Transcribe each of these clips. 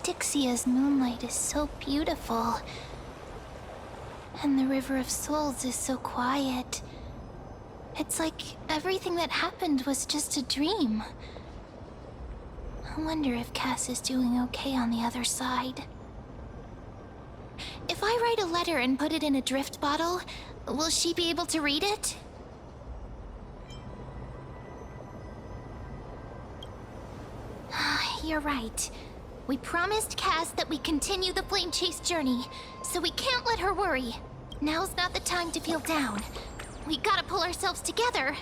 Dixia's moonlight is so beautiful. And the River of Souls is so quiet. It's like everything that happened was just a dream. I wonder if Cass is doing okay on the other side. If I write a letter and put it in a drift bottle, will she be able to read it? You're right. We promised Cass that we continue the flame chase journey, so we can't let her worry. Now's not the time to feel down. We gotta pull ourselves together.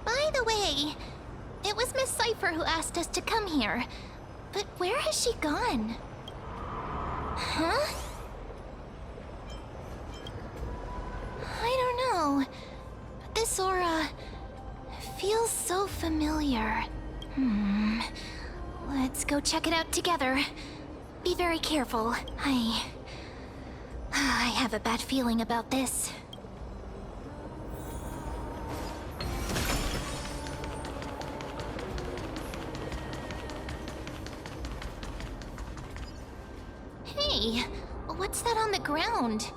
By the way, it was Miss Cypher who asked us to come here. But where has she gone? Huh? I don't know. This aura feels so familiar. Let's go check it out together. Be very careful. I have a bad feeling about this. Hey, what's that on the ground?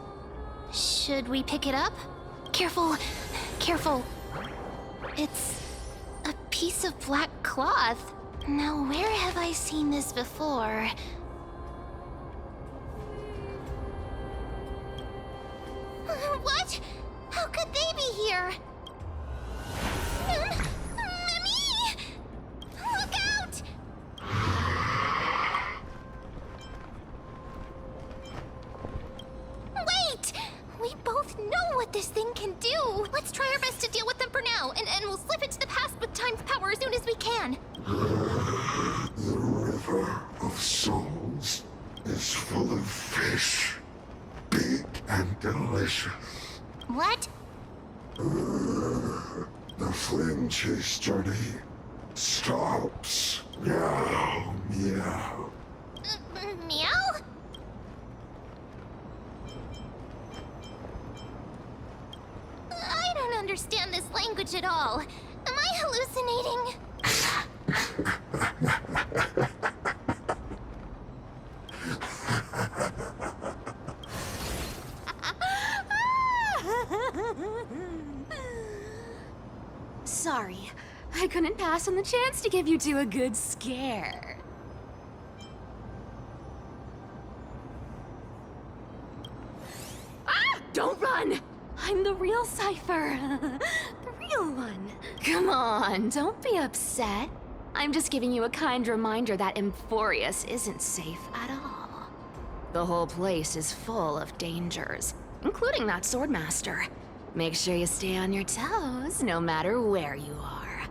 Should we pick it up? Careful, careful. It's a piece of black cloth. Now, where have I seen this before? What? How could they be here? Mimi! Look out! Wait! We both know what this thing can do. Let's try our best to deal with them for now, and we'll slip into the past with time's power as soon as we can. The River of Souls is full of fish, big and delicious. What? The flame chase journey stops. Meow, meow. Meow? I don't understand this language at all. Am I hallucinating? Sorry, I couldn't pass on the chance to give you two a good scare. Ah! Don't run! I'm the real Cypher. The real one. Come on, don't be upset. I'm just giving you a kind reminder that Emphorius isn't safe at all. The whole place is full of dangers, including that swordmaster. Make sure you stay on your toes, no matter where you are.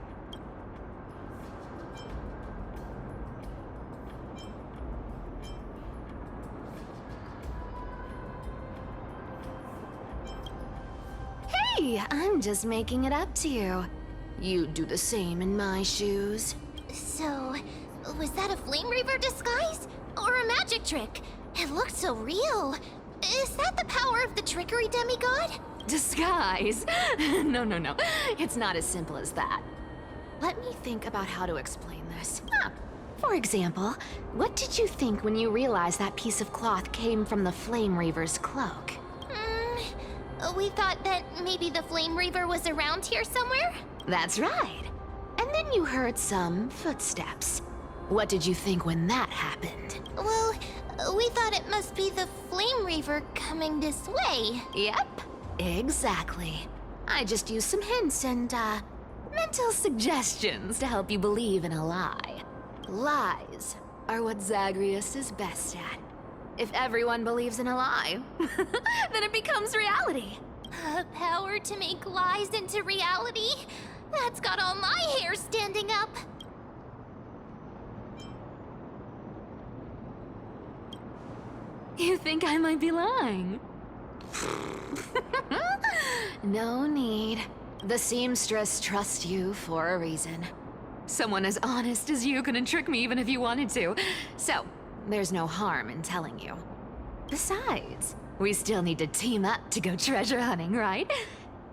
Hey, I'm just making it up to you. You'd do the same in my shoes. So, was that a Flame Reaver disguise? Or a magic trick? It looked so real. Is that the power of the trickery demigod? Disguise? No. It's not as simple as that. Let me think about how to explain this. For example, what did you think when you realized that piece of cloth came from the Flame Reaver's cloak? We thought that maybe the Flame Reaver was around here somewhere? That's right. And then you heard some footsteps. What did you think when that happened? Well, we thought it must be the Flame Reaver coming this way. Yep, exactly. I just used some hints and, mental suggestions to help you believe in a lie. Lies are what Zagreus is best at. If everyone believes in a lie, then it becomes reality. A power to make lies into reality? That's got all my hair standing up. You think I might be lying? No need. The seamstress trusts you for a reason. Someone as honest as you couldn't trick me even if you wanted to. So, there's no harm in telling you. Besides, we still need to team up to go treasure hunting, right?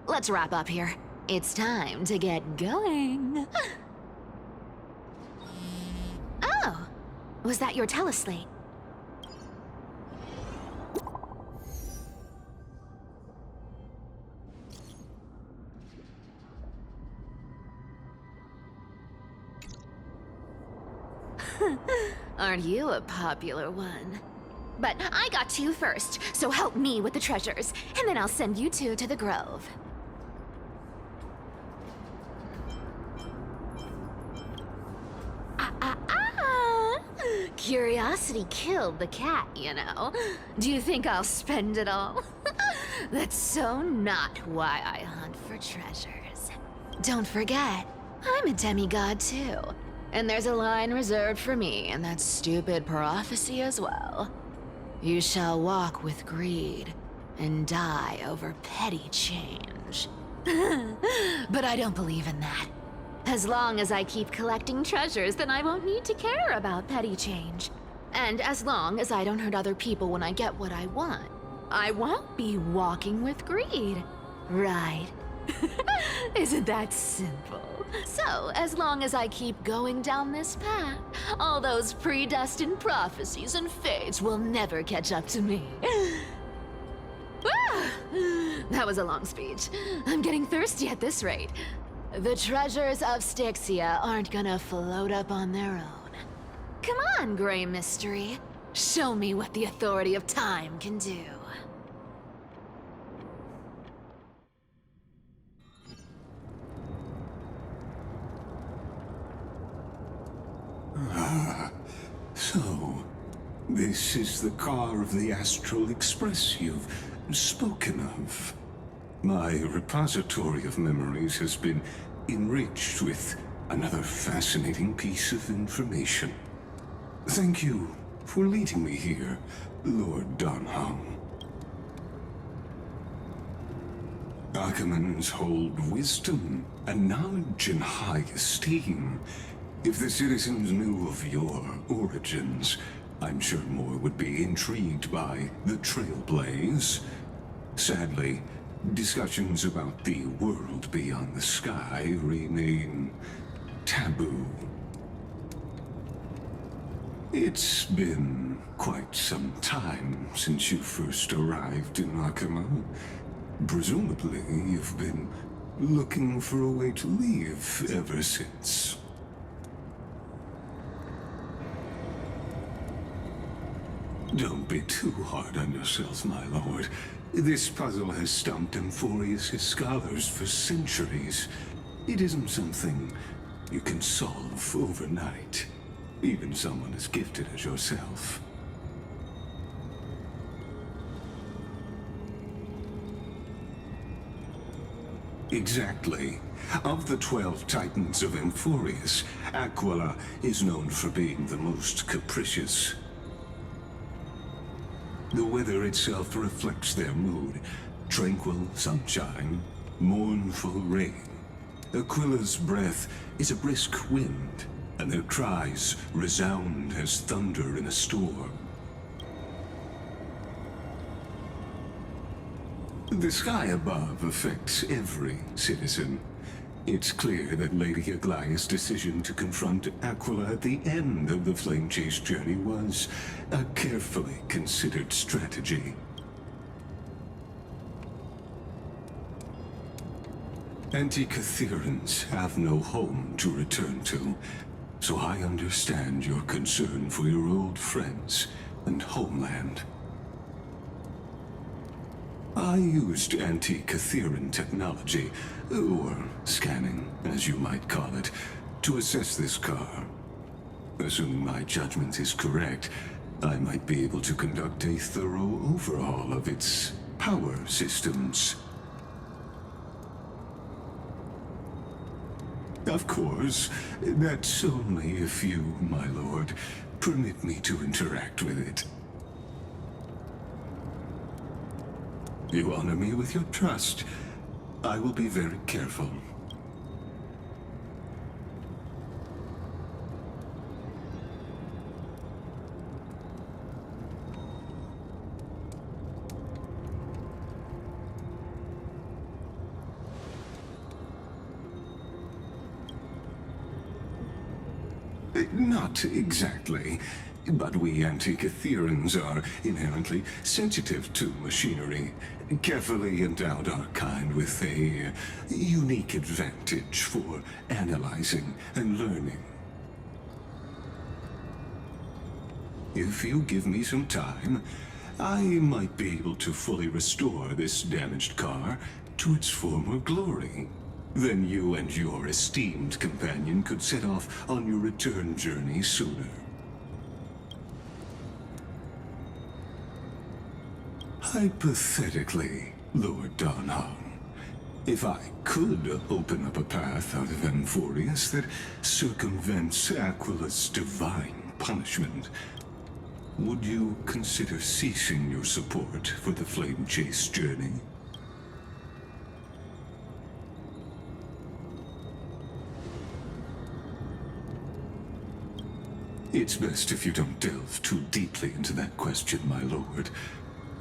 Let's wrap up here. It's time to get going. Oh, was that your teleslate? Aren't you a popular one? But I got to you first, so help me with the treasures, and then I'll send you two to the grove. Curiosity killed the cat, you know. Do you think I'll spend it all? That's so not why I hunt for treasures. Don't forget, I'm a demigod too. And there's a line reserved for me in that stupid prophecy as well. You shall walk with greed and die over petty change. But I don't believe in that. As long as I keep collecting treasures, then I won't need to care about petty change. And as long as I don't hurt other people when I get what I want, I won't be walking with greed. Right? Isn't that simple? So, as long as I keep going down this path, all those predestined prophecies and fates will never catch up to me. That was a long speech. I'm getting thirsty at this rate. The treasures of Styxia aren't gonna float up on their own. Come on, Grey Mystery. Show me what the authority of time can do. So, this is the car of the Astral Express you've spoken of. My repository of memories has been enriched with another fascinating piece of information. Thank you for leading me here, Lord Donham. Archimans hold wisdom and knowledge in high esteem. If the citizens knew of your origins, I'm sure more would be intrigued by the Trailblaze. Sadly, discussions about the world beyond the sky remain taboo. It's been quite some time since you first arrived in Akima. Presumably, you've been looking for a way to leave ever since. Don't be too hard on yourself, my lord. This puzzle has stumped Emphorius' scholars for centuries. It isn't something you can solve overnight. Even someone as gifted as yourself. Exactly. Of the 12 Titans of Emphorius, Aquila is known for being the most capricious. The weather itself reflects their mood. Tranquil sunshine, mournful rain. Aquila's breath is a brisk wind, and their cries resound as thunder in a storm. The sky above affects every citizen. It's clear that Lady Aglaya's decision to confront Aquila at the end of the Flame Chase journey was a carefully considered strategy. Antikytherans have no home to return to, so I understand your concern for your old friends and homeland. I used anti-Kytheran technology, or scanning, as you might call it, to assess this car. Assuming my judgment is correct, I might be able to conduct a thorough overhaul of its power systems. Of course, that's only if you, my lord, permit me to interact with it. You honor me with your trust. I will be very careful. Not exactly. But we Antikytherans are inherently sensitive to machinery. Carefully endowed our kind with a unique advantage for analyzing and learning. If you give me some time, I might be able to fully restore this damaged car to its former glory. Then you and your esteemed companion could set off on your return journey sooner. Hypothetically, Lord Donhong, if I could open up a path out of Amphorius that circumvents Aquila's divine punishment, would you consider ceasing your support for the Flame Chase journey? It's best if you don't delve too deeply into that question, my lord.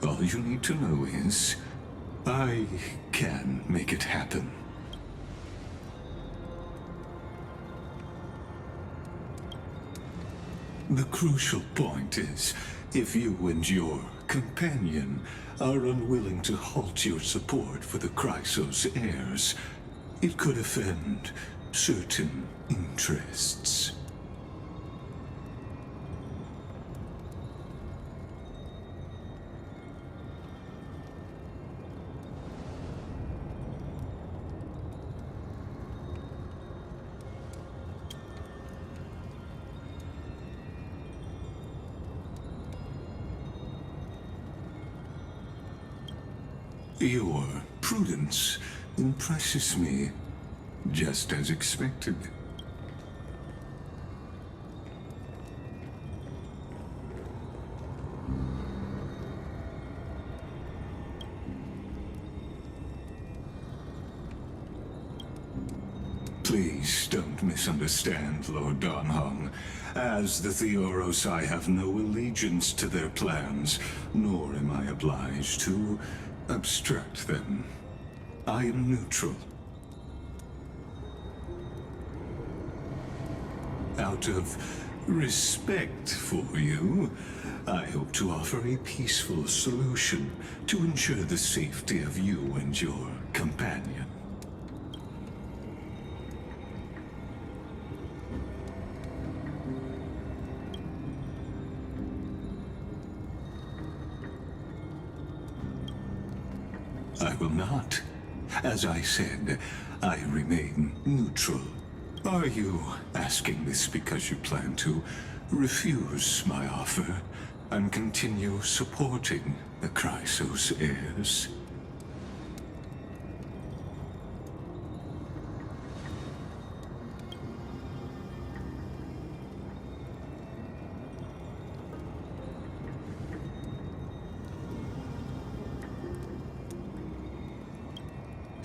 All you need to know is, I can make it happen. The crucial point is, if you and your companion are unwilling to halt your support for the Chrysos heirs, it could offend certain interests. Your prudence impresses me, just as expected. Please don't misunderstand, Lord Donhong. As the Theoros, I have no allegiance to their plans, nor am I obliged to obstruct them. I am neutral. Out of respect for you, I hope to offer a peaceful solution to ensure the safety of you and your companion. I will not. As I said, I remain neutral. Are you asking this because you plan to refuse my offer and continue supporting the Chrysos heirs?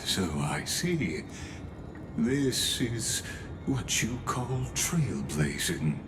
So I see. This is what you call trailblazing.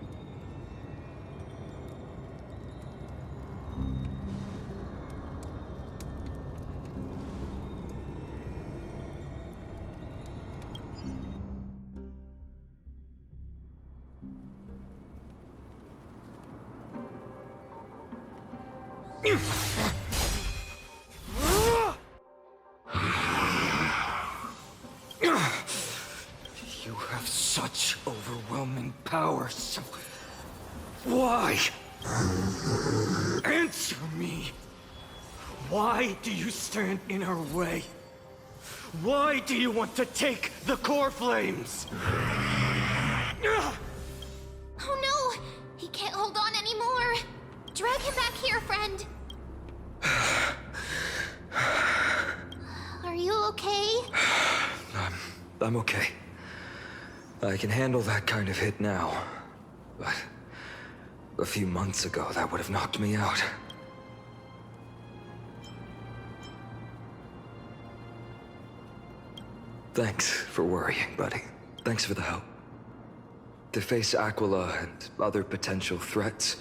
You have such overwhelming power, so... why? Answer me! Why do you stand in our way? Why do you want to take the core flames? Oh no! He can't hold on anymore! Drag him back here, friend! Are you okay? I'm okay. I can handle that kind of hit now. But a few months ago, that would have knocked me out. Thanks for worrying, buddy. Thanks for the help. To face Aquila and other potential threats,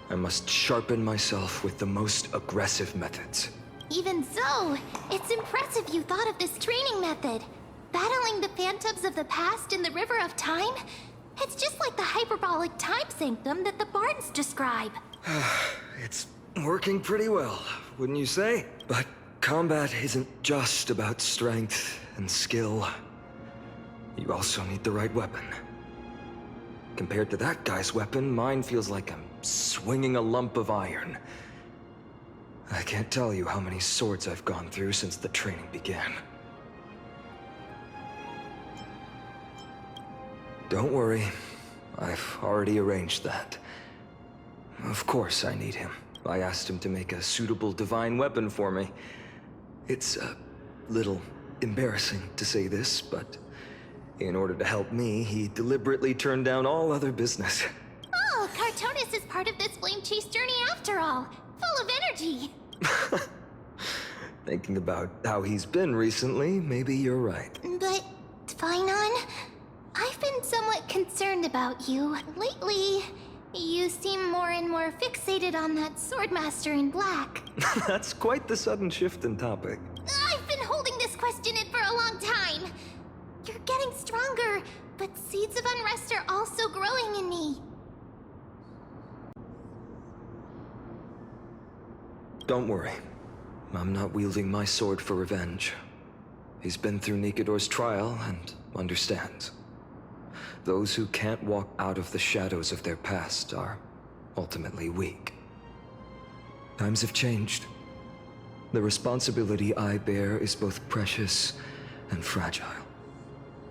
I must sharpen myself with the most aggressive methods. Even so, it's impressive you thought of this training method. Battling the phantoms of the past in the River of Time? It's just like the hyperbolic time sanctum that the bards describe. It's working pretty well, wouldn't you say? But combat isn't just about strength and skill. You also need the right weapon. Compared to that guy's weapon, mine feels like I'm swinging a lump of iron. I can't tell you how many swords I've gone through since the training began. Don't worry, I've already arranged that. Of course I need him. I asked him to make a suitable divine weapon for me. It's a little embarrassing to say this, but in order to help me, he deliberately turned down all other business. Oh, Cartonis is part of this flame chase journey after all. Full of energy. Thinking about how he's been recently, maybe you're right. But, Finon, I've been somewhat concerned about you. Lately, you seem more and more fixated on that Swordmaster in black. That's quite the sudden shift in topic. I've been holding this question in for a long time. You're getting stronger, but seeds of unrest are also growing in me. Don't worry. I'm not wielding my sword for revenge. He's been through Nikador's trial and understands. Those who can't walk out of the shadows of their past are ultimately weak. Times have changed. The responsibility I bear is both precious and fragile.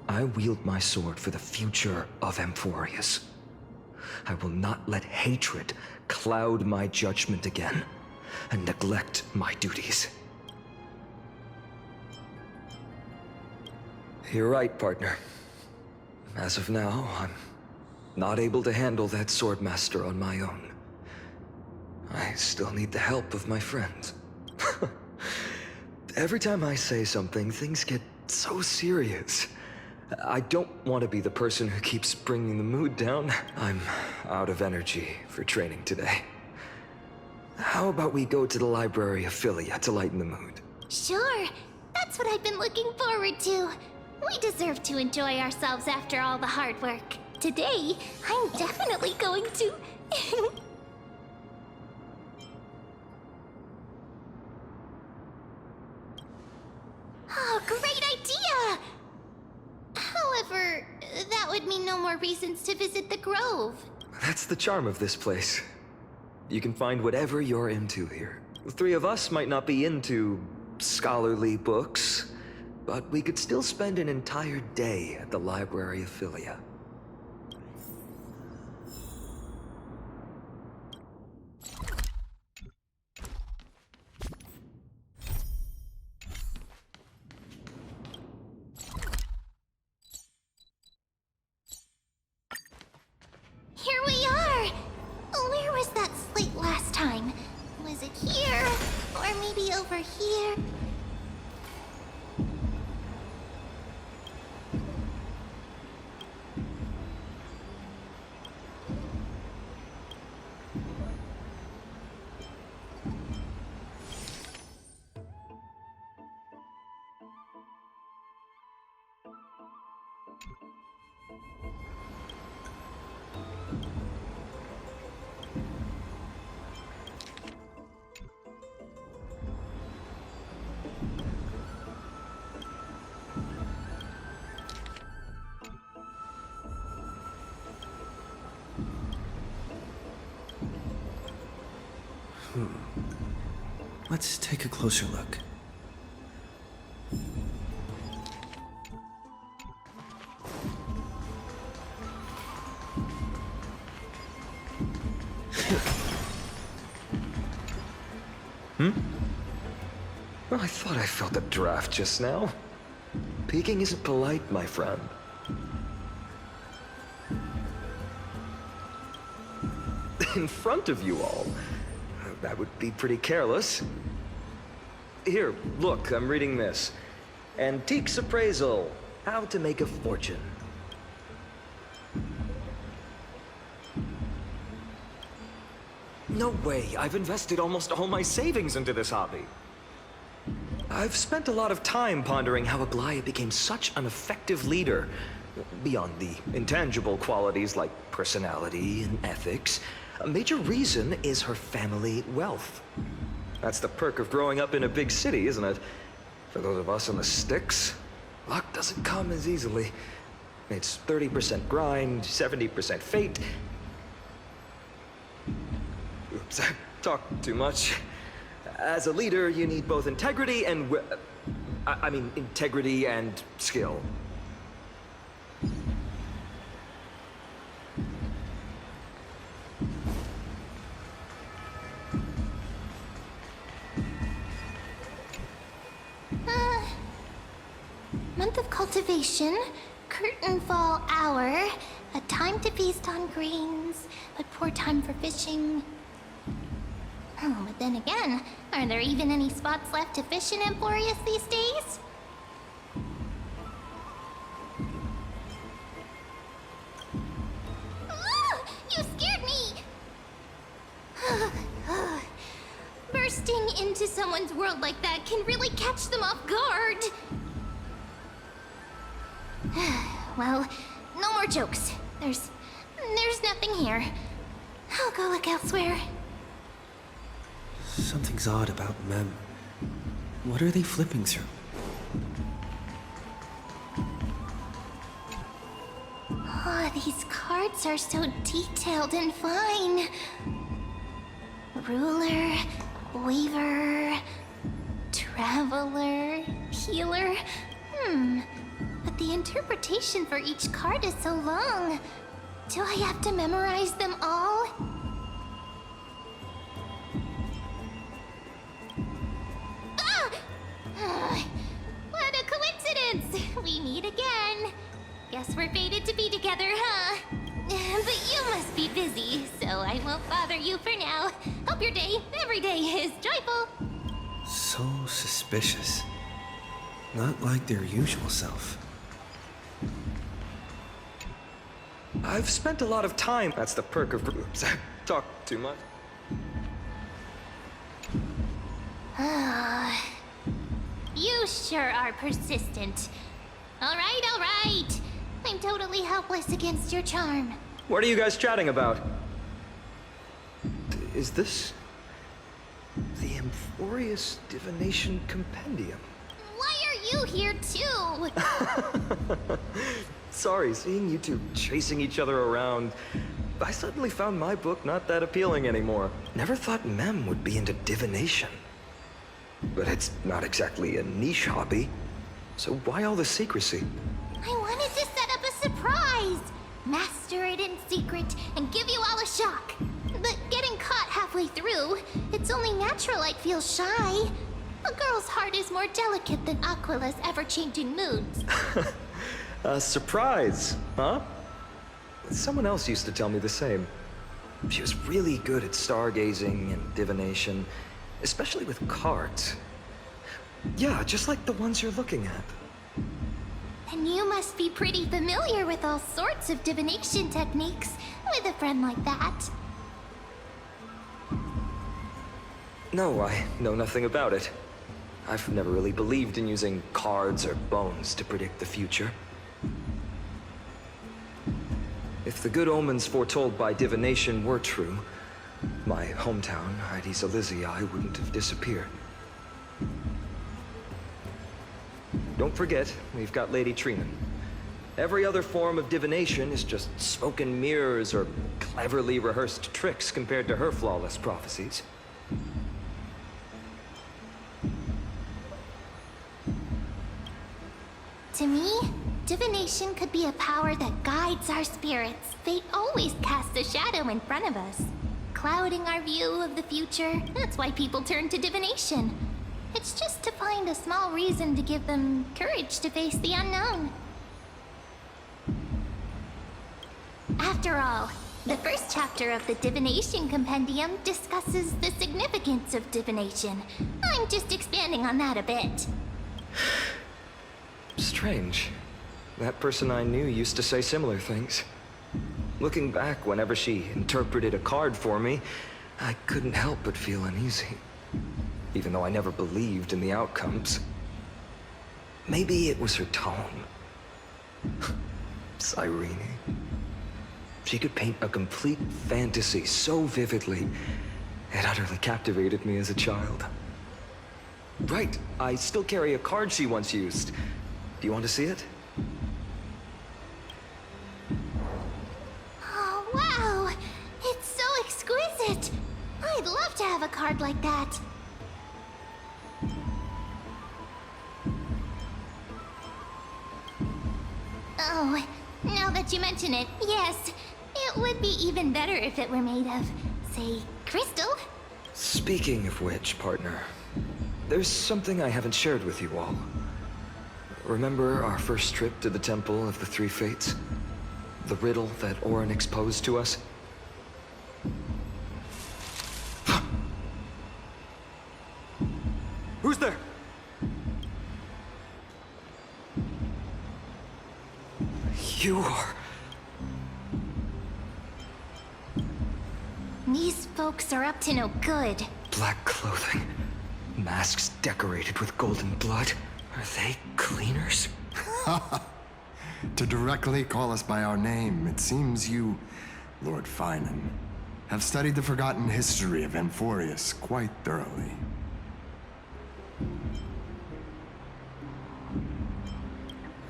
I wield my sword for the future of Amphorius. I will not let hatred cloud my judgment again and neglect my duties. You're right, partner. As of now, I'm not able to handle that Swordmaster on my own. I still need the help of my friends. Every time I say something, things get so serious. I don't want to be the person who keeps bringing the mood down. I'm out of energy for training today. How about we go to the library of Philia to lighten the mood? Sure, that's what I've been looking forward to. We deserve to enjoy ourselves after all the hard work. Today, I'm definitely going to... Oh, great idea! However, that would mean no more reasons to visit the Grove. That's the charm of this place. You can find whatever you're into here. The three of us might not be into scholarly books, but we could still spend an entire day at the library of Philia. Here we are! Where was that slate last time? Was it here? Or maybe over here? Let's take a closer look. Well, I thought I felt a draft just now. Peeking isn't polite, my friend. In front of you all. That would be pretty careless. Here, look, I'm reading this. Antiques Appraisal. How to make a fortune. No way, I've invested almost all my savings into this hobby. I've spent a lot of time pondering how Aglaia became such an effective leader. Beyond the intangible qualities like personality and ethics, a major reason is her family wealth. That's the perk of growing up in a big city, isn't it? For those of us in the sticks, luck doesn't come as easily. It's 30% grind, 70% fate. Oops, I talked too much. As a leader, you need both integrity and integrity and skill. Month of cultivation, curtain fall hour, a time to feast on grains, but poor time for fishing. Oh, but then again, are there even any spots left to fish in Emporius these days? Ah, you scared me! Bursting into someone's world like that can really catch them off guard. Well, no more jokes. There's nothing here. I'll go look elsewhere. Something's odd about Mem. What are they flipping through? Oh, these cards are so detailed and fine. Ruler, Weaver, Traveler, Healer. But the interpretation for each card is so long. Do I have to memorize them all? What a coincidence! We meet again. Guess we're fated to be together, huh? But you must be busy, so I won't bother you for now. Hope your day, every day, is joyful. So suspicious. Not like their usual self. I've spent a lot of time. That's the perk of groups. I talk too much. You sure are persistent. All right. I'm totally helpless against your charm. What are you guys chatting about? Is this the Emporius Divination Compendium? Why are you here too? Sorry, seeing you two chasing each other around, I suddenly found my book not that appealing anymore. Never thought Mem would be into divination. But it's not exactly a niche hobby. So why all the secrecy? I wanted to set up a surprise. Master it in secret and give you all a shock. But getting caught halfway through, it's only natural I'd feel shy. A girl's heart is more delicate than Aquila's ever-changing moods. A surprise, huh? Someone else used to tell me the same. She was really good at stargazing and divination, especially with cards. Yeah, just like the ones you're looking at. And you must be pretty familiar with all sorts of divination techniques with a friend like that. No, I know nothing about it. I've never really believed in using cards or bones to predict the future. If the good omens foretold by divination were true, my hometown, Heidi's Elysiae, wouldn't have disappeared. Don't forget, we've got Lady Trina. Every other form of divination is just smoke and mirrors or cleverly rehearsed tricks compared to her flawless prophecies. To me, divination could be a power that guides our spirits. Fate always casts a shadow in front of us, clouding our view of the future. That's why people turn to divination. It's just to find a small reason to give them courage to face the unknown. After all, the first chapter of the Divination Compendium discusses the significance of divination. I'm just expanding on that a bit. Strange. That person I knew used to say similar things. Looking back, whenever she interpreted a card for me, I couldn't help but feel uneasy. Even though I never believed in the outcomes. Maybe it was her tone. Cyrene. She could paint a complete fantasy so vividly, it utterly captivated me as a child. Right, I still carry a card she once used. Do you want to see it? have a card like that. Oh, now that you mention it, yes. It would be even better if it were made of, say, crystal. Speaking of which, partner, there's something I haven't shared with you all. Remember our first trip to the Temple of the Three Fates? The riddle that Orynyx posed to us? Who's there? You are... These folks are up to no good. Black clothing, masks decorated with golden blood. Are they cleaners? To directly call us by our name, it seems you, Lord Finan, have studied the forgotten history of Amphorius quite thoroughly.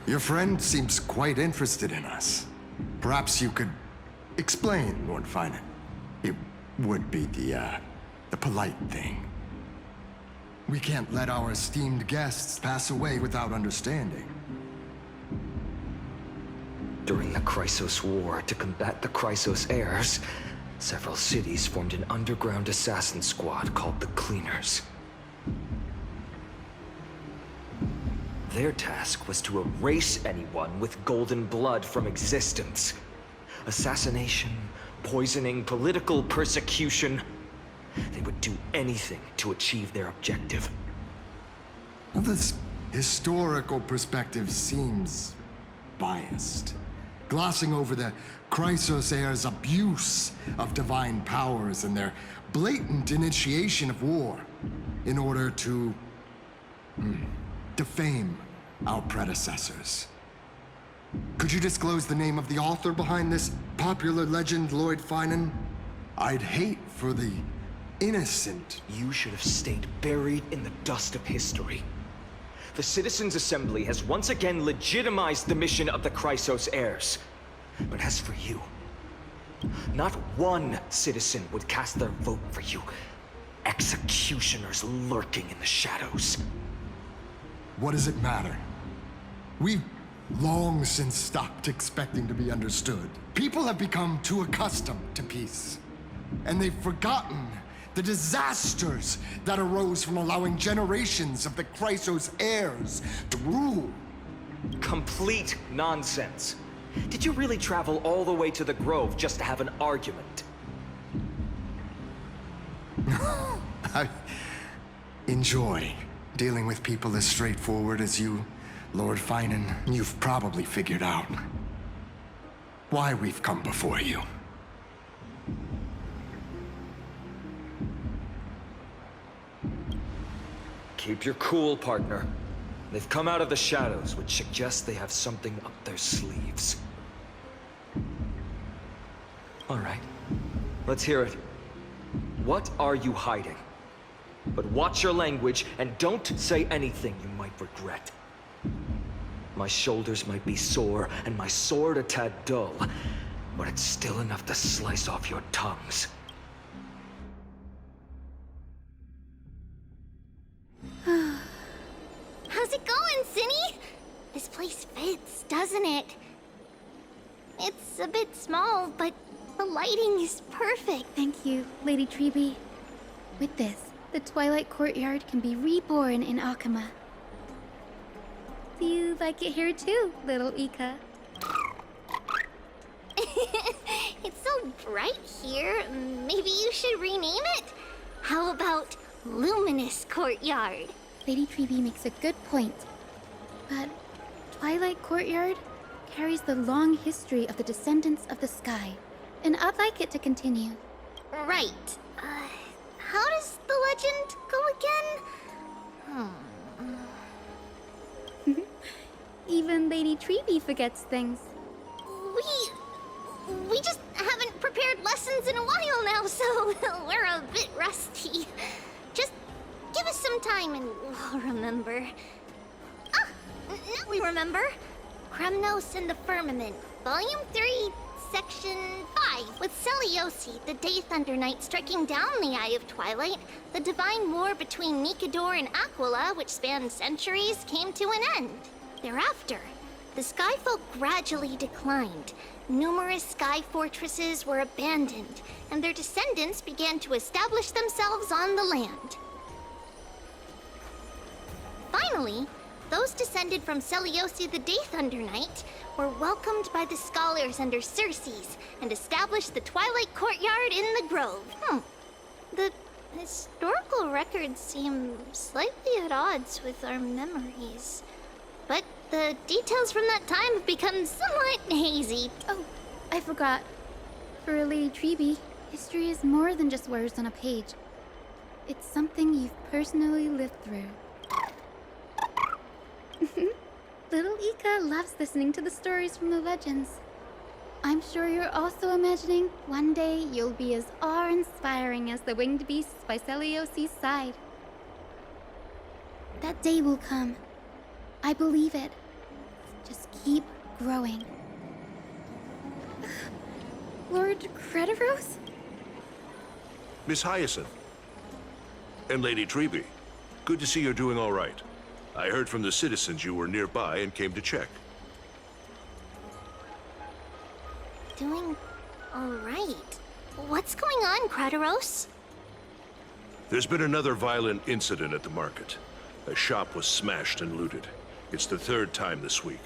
Your friend seems quite interested in us. Perhaps you could explain, Lord Finan. It would be the polite thing. We can't let our esteemed guests pass away without understanding. During the Chrysos War, to combat the Chrysos heirs, several cities formed an underground assassin squad called the Cleaners. Their task was to erase anyone with golden blood from existence. Assassination, poisoning, political persecution. They would do anything to achieve their objective. Well, this historical perspective seems biased, glossing over the Chrysos heirs' abuse of divine powers and their blatant initiation of war in order to defame our predecessors. Could you disclose the name of the author behind this popular legend, Lord Finan? I'd hate for the innocent. You should have stayed buried in the dust of history. The Citizens' Assembly has once again legitimized the mission of the Chrysos heirs. But as for you, not one citizen would cast their vote for you. Executioners lurking in the shadows. What does it matter? We've long since stopped expecting to be understood. People have become too accustomed to peace, and they've forgotten the disasters that arose from allowing generations of the Chrysos heirs to rule. Complete nonsense. Did you really travel all the way to the Grove just to have an argument? I enjoy dealing with people as straightforward as you, Lord Finan. You've probably figured out why we've come before you. Keep your cool, partner. They've come out of the shadows, which suggests they have something up their sleeves. All right, let's hear it. What are you hiding? But watch your language and don't say anything you might regret. My shoulders might be sore and my sword a tad dull, but it's still enough to slice off your tongues. How's it going, Cinny? This place fits, doesn't it? It's a bit small, but the lighting is perfect. Thank you, Lady Treby. With this, the Twilight Courtyard can be reborn in Akama. Do you like it here too, little Ika? It's so bright here. Maybe you should rename it? How about Luminous Courtyard? Lady Treby makes a good point. But Twilight Courtyard carries the long history of the descendants of the sky, and I'd like it to continue. Right. How does the legend go again? Even Lady Treby forgets things. We just haven't prepared lessons in a while now, so we're a bit rusty. Just give us some time and we'll remember. Ah! Now we remember. Kremnos and the Firmament, Volume 3, Section 5. With Seliosi, the Day Thunder Knight, striking down the Eye of Twilight, the divine war between Nikador and Aquila, which spanned centuries, came to an end. Thereafter, the Skyfolk gradually declined. Numerous sky fortresses were abandoned, and their descendants began to establish themselves on the land. Finally, those descended from Seliosi the Day Thunder Knight were welcomed by the scholars under Circes and established the Twilight Courtyard in the Grove. The historical records seem slightly at odds with our memories. But the details from that time have become somewhat hazy. Oh, I forgot. For Lady Treby, history is more than just words on a page. It's something you've personally lived through. Little Ika loves listening to the stories from the legends. I'm sure you're also imagining one day you'll be as awe-inspiring as the winged beasts by Seliosi's side. That day will come. I believe it. Just keep growing. Lord Crediros? Miss Hyacinth. And Lady Treby. Good to see you're doing all right. I heard from the citizens you were nearby and came to check. Doing all right. What's going on, Crediros? There's been another violent incident at the market. A shop was smashed and looted. It's the third time this week.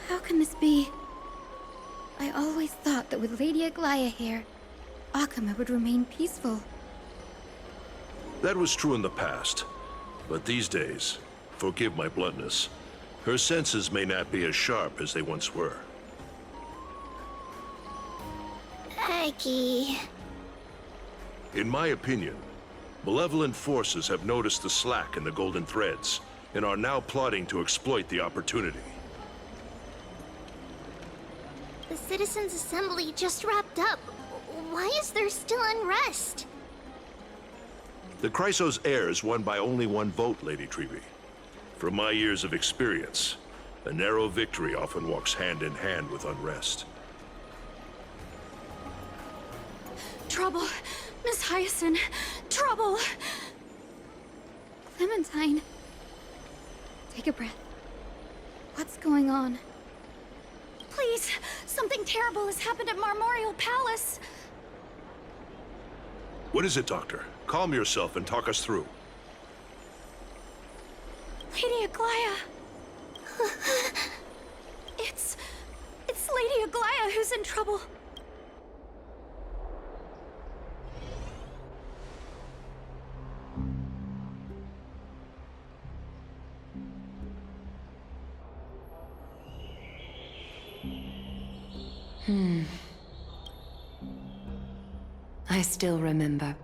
How can this be? I always thought that with Lady Aglaya here, Akama would remain peaceful. That was true in the past. But these days, forgive my bluntness, her senses may not be as sharp as they once were. Aggie. In my opinion, malevolent forces have noticed the slack in the Golden Threads and are now plotting to exploit the opportunity. The Citizens' Assembly just wrapped up. Why is there still unrest? The Chrysos heirs won by only one vote, Lady Treby. From my years of experience, a narrow victory often walks hand in hand with unrest. Trouble! Miss Hyacinth! Trouble! Clementine. Take a breath. What's going on? Please! Something terrible has happened at Marmorial Palace! What is it, Doctor? Calm yourself and talk us through. Lady Aglaya! It's Lady Aglaya who's in trouble. I still remember.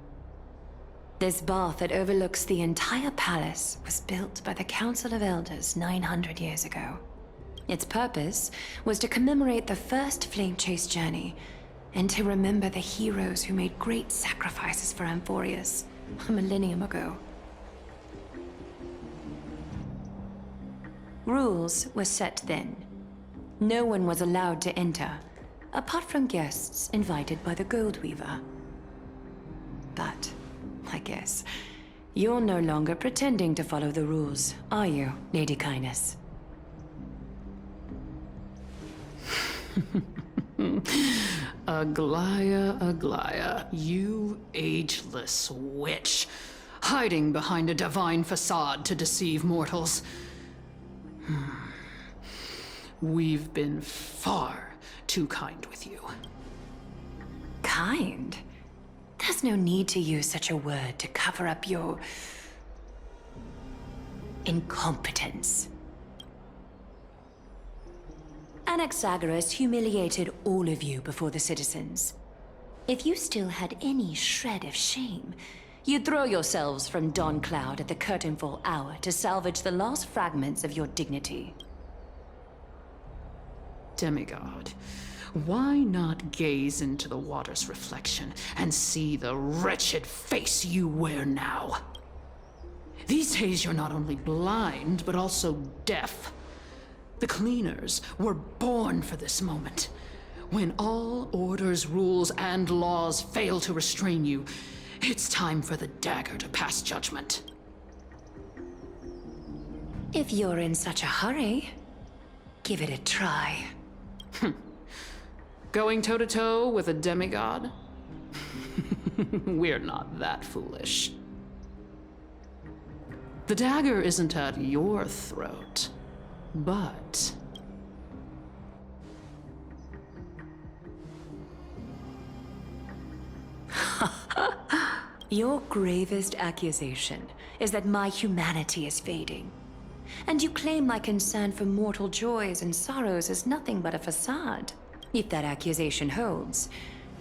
This bath that overlooks the entire palace was built by the Council of Elders 900 years ago. Its purpose was to commemorate the first flame chase journey and to remember the heroes who made great sacrifices for Amphorius a millennium ago. Rules were set then. No one was allowed to enter, apart from guests invited by the Gold Weaver. But, I guess, you're no longer pretending to follow the rules, are you, Lady Kindness? Aglaya, Aglaya, you ageless witch, hiding behind a divine facade to deceive mortals. We've been far too kind with you. Kind? There's no need to use such a word to cover up your incompetence. Anaxagoras humiliated all of you before the citizens. If you still had any shred of shame, you'd throw yourselves from Dawn Cloud at the curtainfall hour to salvage the last fragments of your dignity. Demigod, why not gaze into the water's reflection and see the wretched face you wear now? These days you're not only blind, but also deaf. The cleaners were born for this moment. When all orders, rules, and laws fail to restrain you, it's time for the dagger to pass judgment. If you're in such a hurry, give it a try. Going toe-to-toe with a demigod? We're not that foolish. The dagger isn't at your throat, but... Your gravest accusation is that my humanity is fading. And you claim my concern for mortal joys and sorrows is nothing but a facade. If that accusation holds,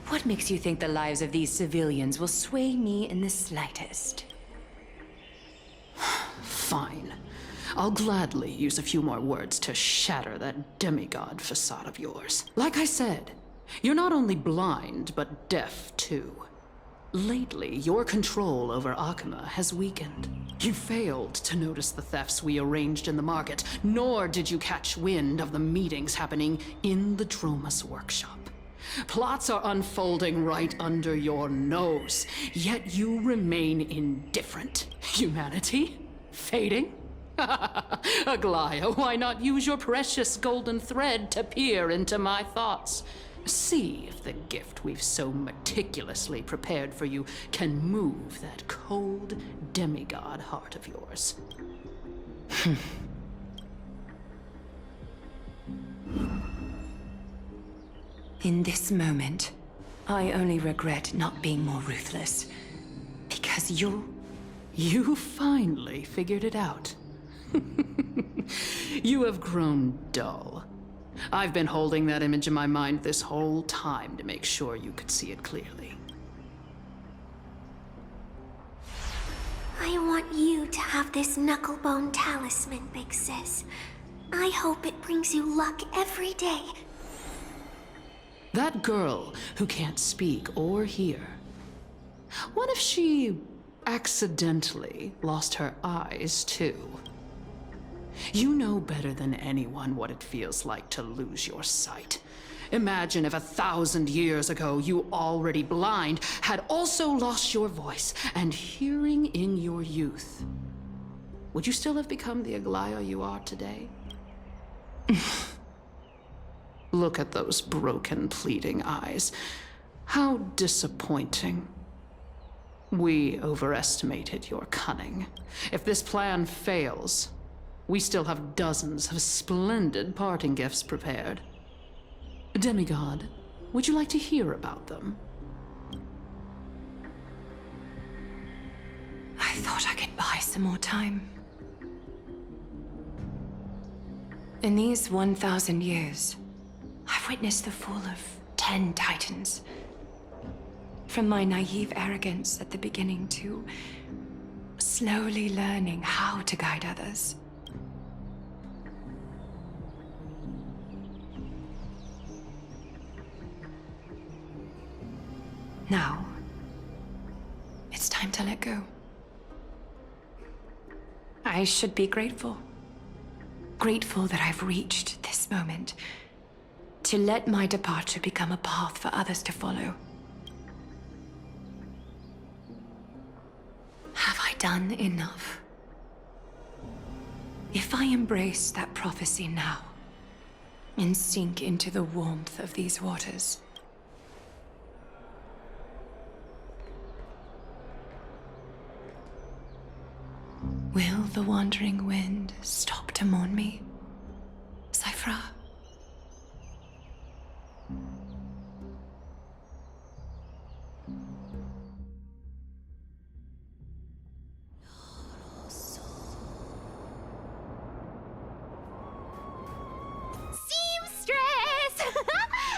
what makes you think the lives of these civilians will sway me in the slightest? Fine. I'll gladly use a few more words to shatter that demigod facade of yours. Like I said, you're not only blind, but deaf too. Lately, your control over Akuma has weakened. You failed to notice the thefts we arranged in the market, nor did you catch wind of the meetings happening in the Droma's workshop. Plots are unfolding right under your nose, yet you remain indifferent. Humanity? Fading? Aglaya, why not use your precious golden thread to peer into my thoughts? See if the gift we've so meticulously prepared for you can move that cold demigod heart of yours. In this moment, I only regret not being more ruthless. Because You finally figured it out. You have grown dull. I've been holding that image in my mind this whole time to make sure you could see it clearly. I want you to have this knucklebone talisman, Big Sis. I hope it brings you luck every day. That girl who can't speak or hear. What if she accidentally lost her eyes, too? You know better than anyone what it feels like to lose your sight. Imagine if 1,000 years ago you, already blind, had also lost your voice and hearing in your youth. Would you still have become the Aglaya you are today? Look at those broken, pleading eyes. How disappointing. We overestimated your cunning. If this plan fails, we still have dozens of splendid parting gifts prepared. Demigod, would you like to hear about them? I thought I could buy some more time. In these 1,000 years, I've witnessed the fall of 10 titans. From my naive arrogance at the beginning to slowly learning how to guide others. Now, it's time to let go. I should be grateful. Grateful that I've reached this moment. To let my departure become a path for others to follow. Have I done enough? If I embrace that prophecy now, and sink into the warmth of these waters, will the wandering wind stop to mourn me, Cyphra? Seamstress!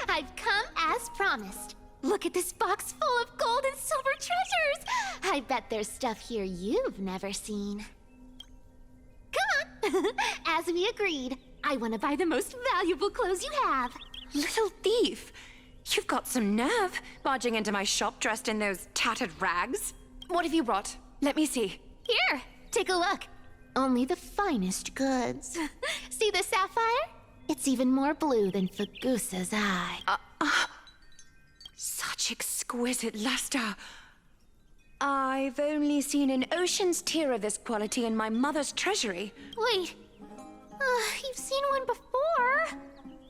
I've come as promised. Look at this box full of gold and silver treasures! I bet there's stuff here you've never seen. Come on! As we agreed, I want to buy the most valuable clothes you have. Little thief! You've got some nerve, barging into my shop dressed in those tattered rags. What have you brought? Let me see. Here, take a look. Only the finest goods. See this sapphire? It's even more blue than Fagusa's eye. Such exquisite luster. I've only seen an ocean's tear of this quality in my mother's treasury. Wait. You've seen one before.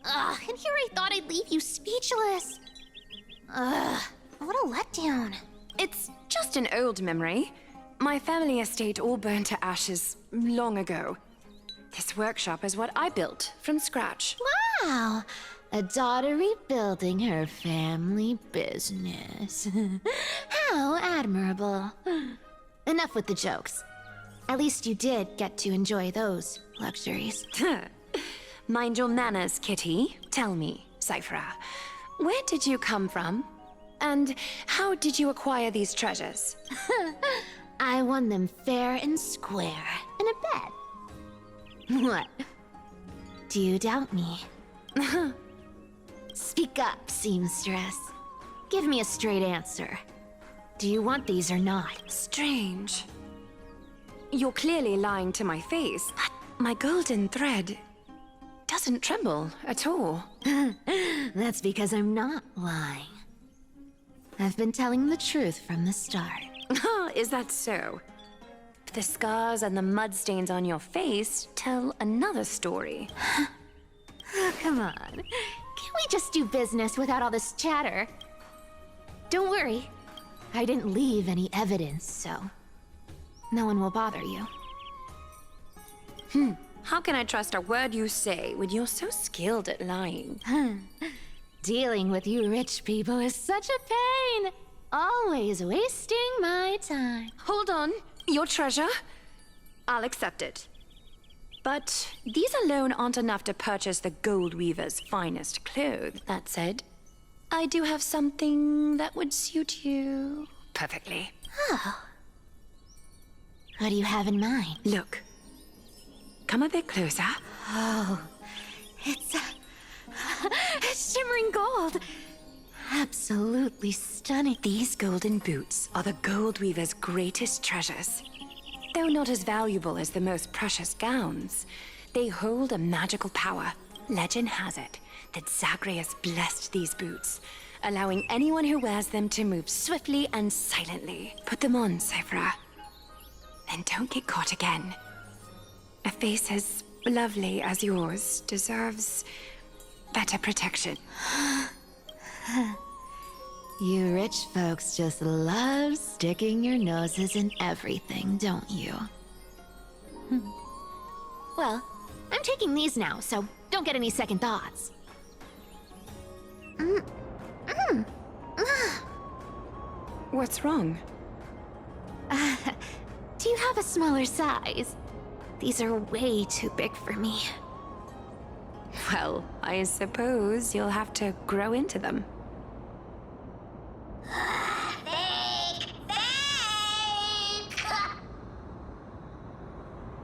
And here I thought I'd leave you speechless. What a letdown. It's just an old memory. My family estate all burned to ashes long ago. This workshop is what I built from scratch. Wow. A daughter rebuilding her family business. How admirable. Enough with the jokes. At least you did get to enjoy those luxuries. Mind your manners, Kitty. Tell me, Cyphera, where did you come from? And how did you acquire these treasures? I won them fair and square in a bet. What? Do you doubt me? Speak up, seamstress. Give me a straight answer. Do you want these or not? Strange. You're clearly lying to my face, but my golden thread doesn't tremble at all. That's because I'm not lying. I've been telling the truth from the start. Is that so? The scars and the mud stains on your face tell another story. Oh, come on. Can't we just do business without all this chatter? Don't worry. I didn't leave any evidence, so no one will bother you. How can I trust a word you say when you're so skilled at lying? Dealing with you rich people is such a pain. Always wasting my time. Hold on. Your treasure? I'll accept it. But these alone aren't enough to purchase the gold weaver's finest clothes. That said, I do have something that would suit you perfectly. Oh. What do you have in mind? Look. Come a bit closer. Oh, it's shimmering gold. Absolutely stunning. These golden boots are the gold weaver's greatest treasures. Though not as valuable as the most precious gowns, they hold a magical power. Legend has it that Zagreus blessed these boots, allowing anyone who wears them to move swiftly and silently. Put them on, Cyphera. Then don't get caught again. A face as lovely as yours deserves better protection. You rich folks just love sticking your noses in everything, don't you? Well, I'm taking these now, so don't get any second thoughts. What's wrong? Do you have a smaller size? These are way too big for me. Well, I suppose you'll have to grow into them. Fake! Fake!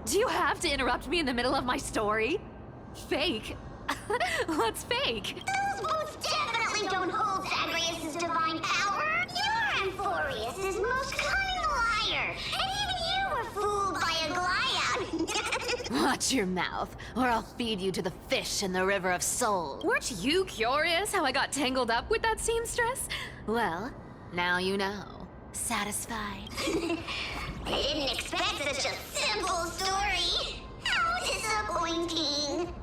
Do you have to interrupt me in the middle of my story? Fake? What's fake? Those boots definitely don't hold Zagreus' divine power. You're Amphorius' most cunning liar, and even you were fooled by a Glyad. Watch your mouth, or I'll feed you to the fish in the river of soul. Weren't you curious how I got tangled up with that seamstress? Well, now you know. Satisfied? I didn't expect such a simple story. How disappointing.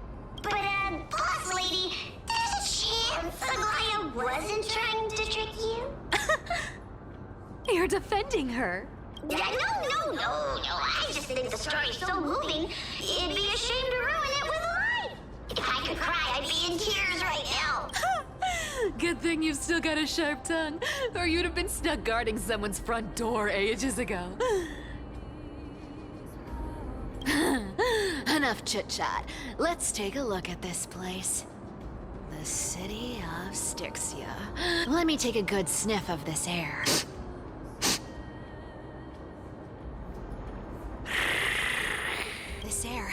But, boss lady, there's a chance Aglaia wasn't trying to trick you? You're defending her. No. I just think the story's so moving, it'd be a shame to ruin it with a lie. If I could cry, I'd be in tears right now. Good thing you've still got a sharp tongue, or you'd have been stuck guarding someone's front door ages ago. Enough chit-chat. Let's take a look at this place. The city of Styxia. Let me take a good sniff of this air. This air,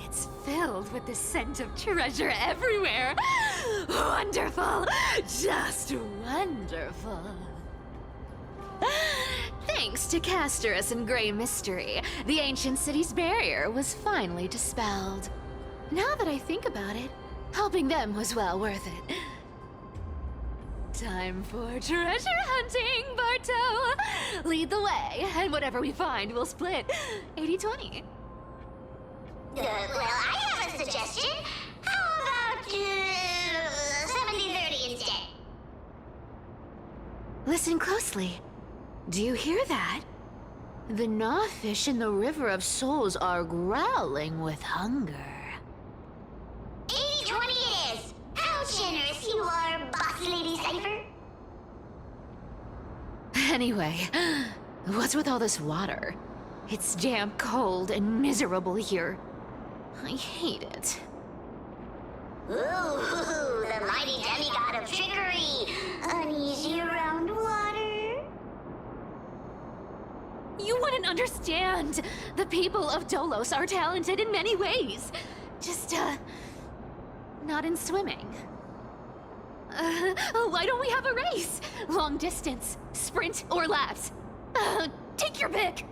it's Filled with the scent of treasure everywhere. Wonderful! Just wonderful. Thanks to Castorus and Grey Mystery, the ancient city's barrier was finally dispelled. Now that I think about it, helping them was well worth it. Time for treasure hunting, Barto! Lead the way, and whatever we find, we'll split 80-20. Well, I have a suggestion. How about 70-30 instead? Listen closely. Do you hear that? The gnawfish in the River of Souls are growling with hunger. 80-20 it is! How generous you are, Boss Lady Cypher! Anyway, what's with all this water? It's damp, cold, and miserable here. I hate it. Ooh, the mighty demigod of trickery! Uneasy around water? You wouldn't understand! The people of Dolos are talented in many ways. Just, not in swimming. Why don't we have a race? Long distance, sprint, or laps? Take your pick!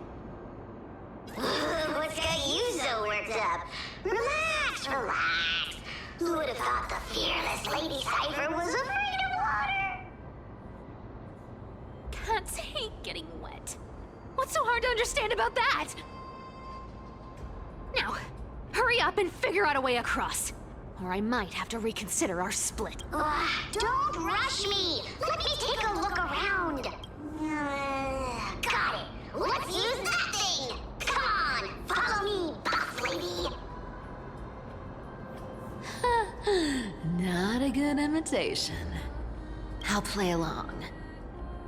What's got you so worked up? Relax, relax. Who would have thought the fearless Lady Cypher was afraid of water? Cats hate getting wet. What's so hard to understand about that? Now, hurry up and figure out a way across. Or I might have to reconsider our split. Don't rush me. Let me take a look around. Got it. Let's use that thing. Come on, follow me, boss lady. Not a good imitation. I'll play along.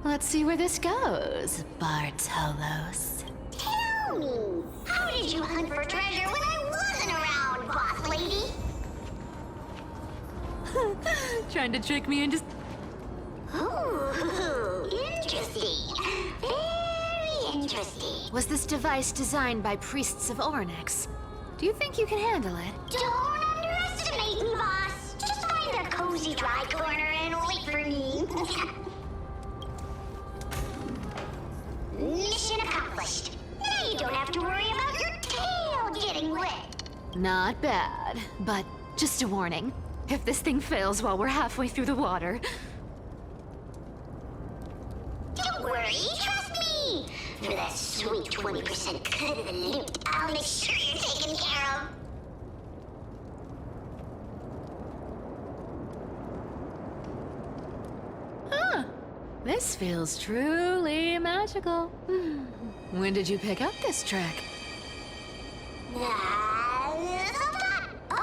Let's see where this goes, Bartolos. Tell me, how did you hunt for treasure when I wasn't around, boss lady? Trying to trick me into... Ooh, interesting. Very interesting. Was this device designed by priests of Ornyx? Do you think you can handle it? Don't underestimate me, boss. Just find a cozy dry corner and wait for me. Mission accomplished. Now you don't have to worry about your tail getting wet. Not bad, but just a warning. If this thing fails while we're halfway through the water... Don't worry, trust me. For that sweet 20% cut of the loot, I'll make sure you're taken care of. Huh. This feels truly magical. When did you pick up this trick?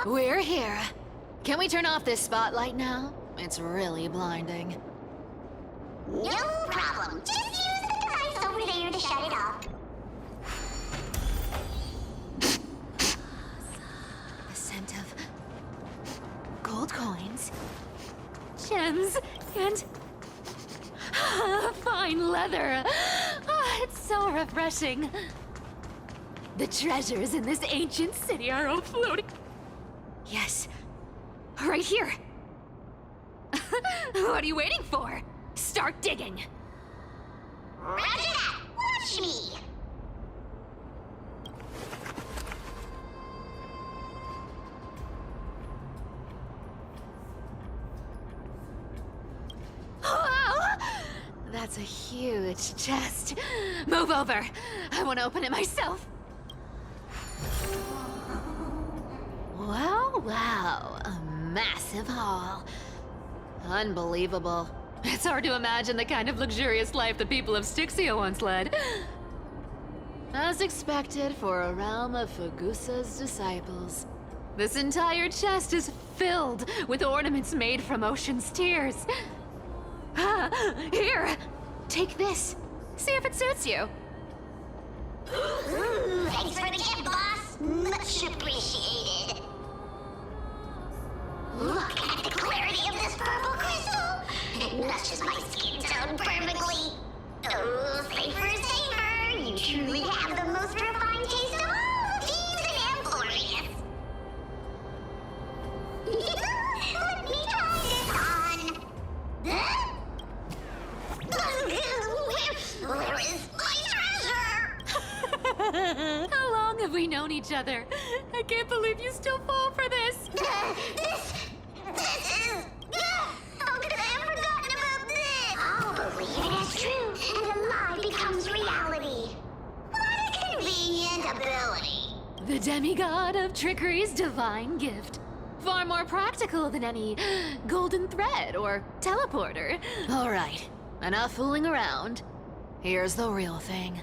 We're here. Can we turn off this spotlight now? It's really blinding. No problem. Just use the device over there to shut it off. The scent of gold coins, gems, and fine leather. It's so refreshing. The treasures in this ancient city are all floating. Yes, right here. What are you waiting for? Start digging. Roger that. Watch me. Wow! That's a huge chest. Move over. I want to open it myself. Wow, wow. A massive haul. Unbelievable. It's hard to imagine the kind of luxurious life the people of Styxia once led. As expected for a realm of Fagusa's disciples. This entire chest is filled with ornaments made from ocean's tears. Here, take this. See if it suits you. Thanks for the gift, boss. Much appreciated. Look at the clarity of this purple crystal. It matches my skin tone perfectly. Oh, safer, safer. You truly have the most refined taste of all thieves and employees. Let me try this on. Huh? Where is my have we known each other? I can't believe you still fall for this. This is... How could I have forgotten about this? I'll believe it is true, and the lie becomes reality. What a convenient ability. The demigod of trickery's divine gift. Far more practical than any golden thread or teleporter. All right, enough fooling around. Here's the real thing.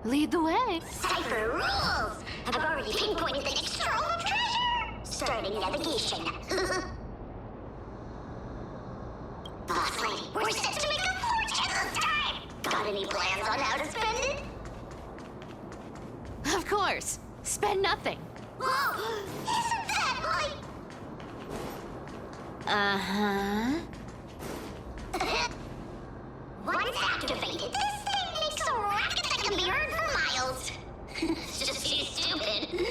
Lead the way. Cipher rules! I've already pinpointed the next trove of treasure! Starting navigation. Boss lady, we're set to make a fortune this time! Got any plans on how to spend it? Of course. Spend nothing. Whoa! Isn't that like... Uh-huh. Once activated, this thing makes a racket that can be heard for miles. It's just too stupid.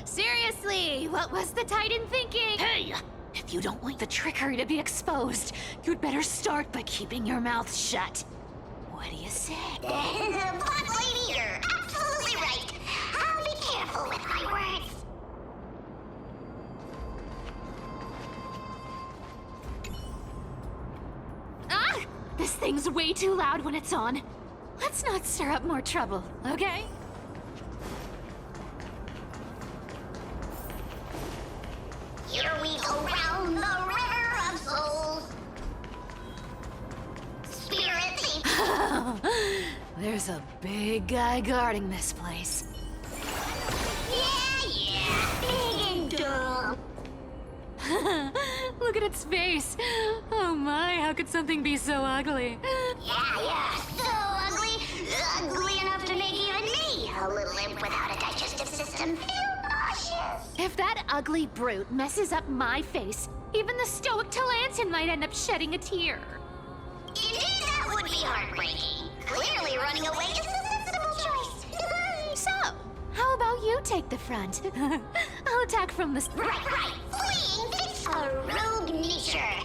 Seriously, what was the Titan thinking? Hey! If you don't want the trickery to be exposed, you'd better start by keeping your mouth shut. What do you say? Boss lady, you're absolutely right. I'll be careful with my words. Ah! This thing's way too loud when it's on. Let's not stir up more trouble, okay? Here we go round the river of souls. Spirit leap. There's a big guy guarding this place. Yeah, big and dumb. Look at its face. Oh my, how could something be so ugly? Yeah, so ugly. Ugly enough to make even me, a little imp without a digestive system, feel nauseous. If that ugly brute messes up my face, even the stoic Talantin might end up shedding a tear. Indeed, that would be heartbreaking. Clearly running away is the sensible choice. So, how about you take the front? I'll attack from the... Right. Fleeing fits a rogue nature.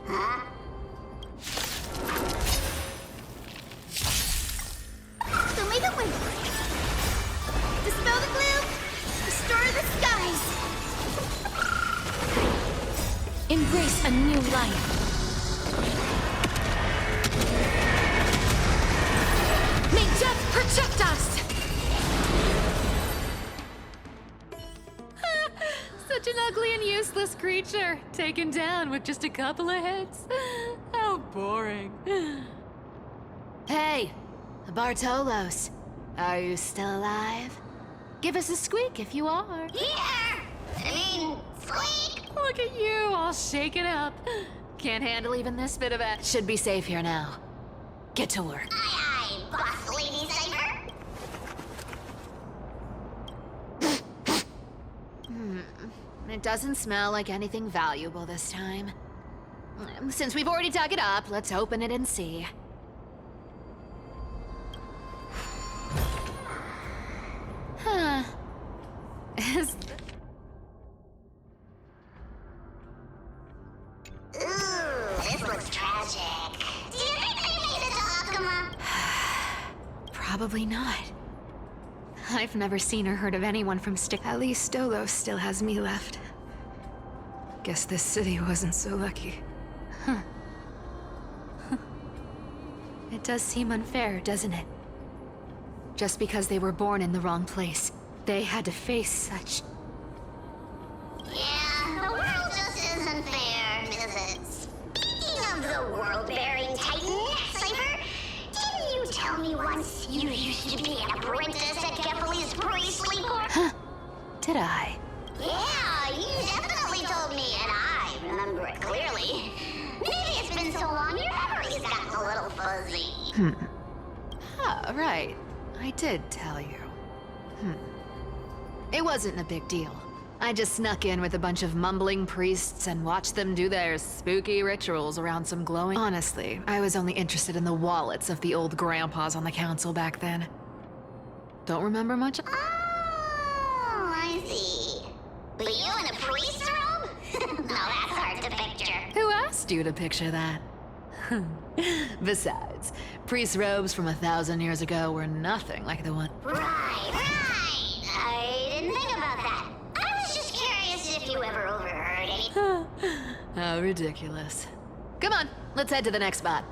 Huh? So make a win. Dispel the gloom. Restore the skies. Embrace a new life. May death protect us! Such an ugly and useless creature, taken down with just a couple of hits. How boring. Hey, Bartolos, are you still alive? Give us a squeak if you are. Here! Squeak! Look at you, all shaken up. Can't handle even this bit of it. Should be safe here now. Get to work. Aye, boss lady Cypher. It doesn't smell like anything valuable this time. Since we've already dug it up, let's open it and see. Huh. Ooh, this looks tragic. Do you think they made it to Akuma? Probably not. I've never seen or heard of anyone from Stick. At least Stolos still has me left. Guess this city wasn't so lucky. It does seem unfair, doesn't it? Just because they were born in the wrong place, they had to face such... Yeah, the world just isn't fair, is it? Speaking of the world-bearing titan, Cypher, didn't you tell me once you used to be an apprentice at Kepali's priestly court? Huh? Did I? Yeah, you definitely told me, and I remember it clearly. Maybe it's been so long, your memory's gotten a little fuzzy. Ah, right. I did tell you. It wasn't a big deal. I just snuck in with a bunch of mumbling priests and watched them do their spooky rituals around some glowing... Honestly, I was only interested in the wallets of the old grandpas on the council back then. Don't remember much? Oh, I see. But you in a priest robe? Now that's hard to picture. Who asked you to picture that? Besides, Priest robes from 1,000 years ago were nothing like the one. Right. I didn't think about that. I was just curious if you ever overheard any. How ridiculous. Come on, let's head to the next spot.